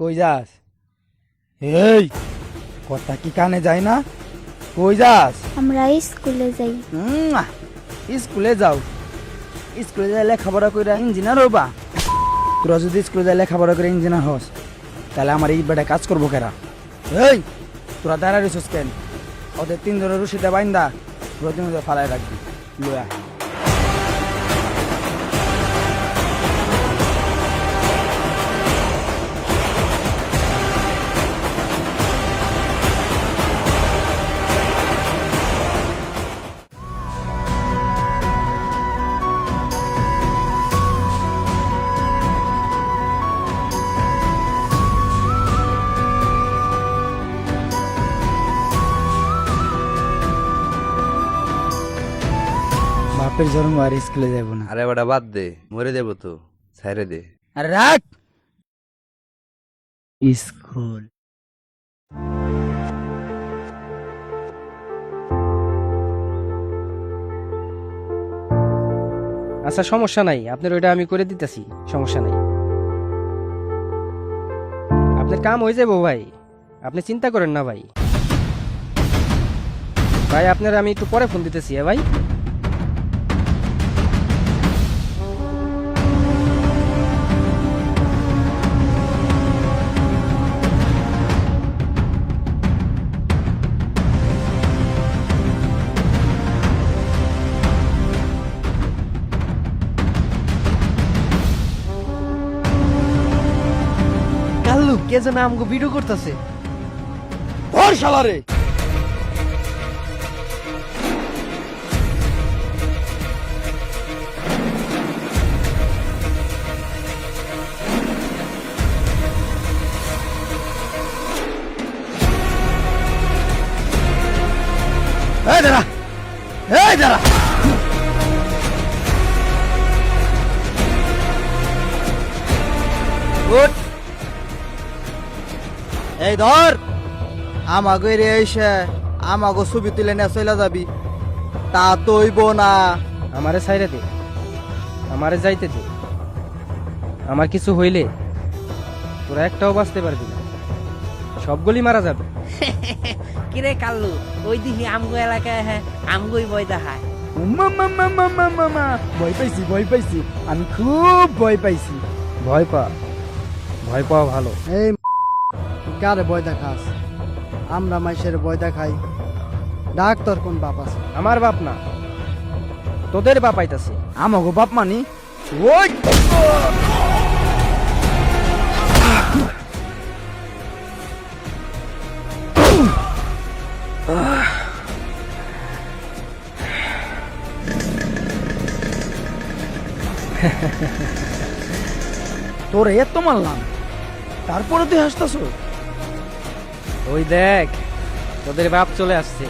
কই যাস? এই কথা কি কানে যায় না? কই যাস? আমরা স্কুলে যাই। স্কুলে যাও? স্কুলে যাই লেখাপড়া করে ইঞ্জিনিয়ার হবা? তোরা যদি স্কুলে যাই লেখাপড়া করে ইঞ্জিনিয়ার হস তাহলে আমার এই বেটা কাজ করবো কেরা? এই তোরা দাঁড়া রেছিস কেন? ওদের তিনজনের রশিদে বাইন্দা প্রতিনিধি ফালায় রাখবি। লয়া বাপের জন্ম আর স্কুলে যাব না। আরে বেটা বাদ দে, মরে যাবো তো, ছাইরে দে। আরে রাখ স্কুল। আচ্ছা সমস্যা নাই, আপনার ওইটা আমি করে দিতেছি, সমস্যা নাই। আপনার কাম হয়ে যাবো ভাই, আপনি চিন্তা করেন না ভাই। ভাই আপনার আমি একটু পরে ফোন দিতেছি। ভাই কাল্লু কে যেন আমগো ভিডিও করতেছে। ধর শালারে। এই দাঁড়া, এই দাঁড়া। উঠ। এই ধর আমাকে রে এসে আমাকে ছবি তুলে নিয়ে চলে যাবি, তা তৈব না। আমারে ছাইরে দে, আমারে যাইতে দে। আমার কিছু হইলে তোরা একটাও বাঁচতে পারবি না, সবগুলি মারা যাবে। কিরে কাল্লু, ওই দিহি আমগো এলাকায় হ্যাঁ আমগোই বই দেখায়। ভয় পাইছি, ভয় পাইছি, আমি খুব ভয় পাইছি। ভয় পা, ভয় পাওয়া ভালো। এই কারে বয় দেখাস? আমরা মাইসের বয় দেখাই, ডাক্তার কোন বাপ আছে? আমার বাপ না, তোদের বাপ আইতাছে। আমাকে বাপ মানি ওই তোরে এত মারলাম তারপরে তুই হাসতাছ? ওই দেখ তোদের বাপ চলে আসছে।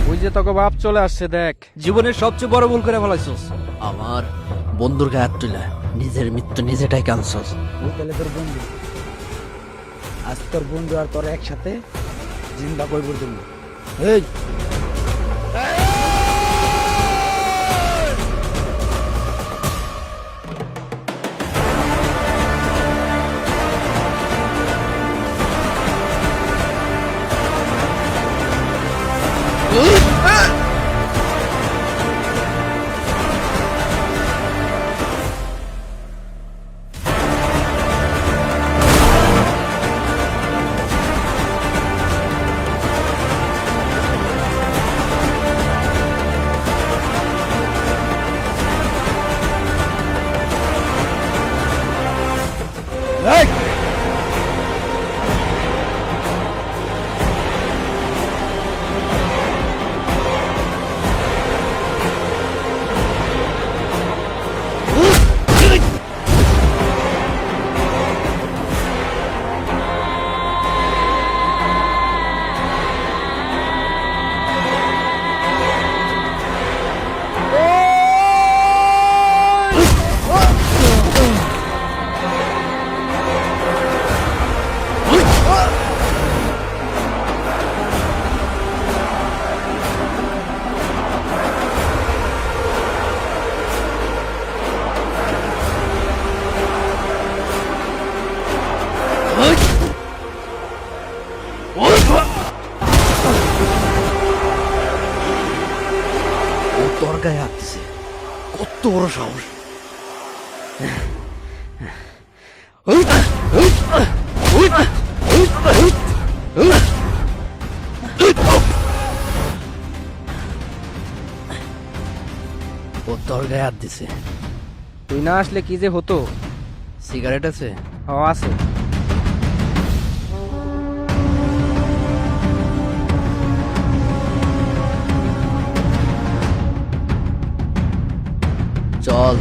ওই যে তোকে বাপ চলে আসছে দেখ। জীবনের সবচেয়ে বড় ভুল করে ফেলাইছস। আমার বন্ধুর গায়ে হাত তুলে নিজের মৃত্যু নিজেটাই কানছস। ওই তাহলে তোর বন্ধু, আজ তোর বন্ধু আর তোর একসাথে জিন্দা কই পর্যন্ত। এই গায়ে হাত দিছে কত বড় সাহস ও তোর গায়ে হাত দিছে তুই না আসলে কি যে হতো। সিগারেট আছে আছে। চল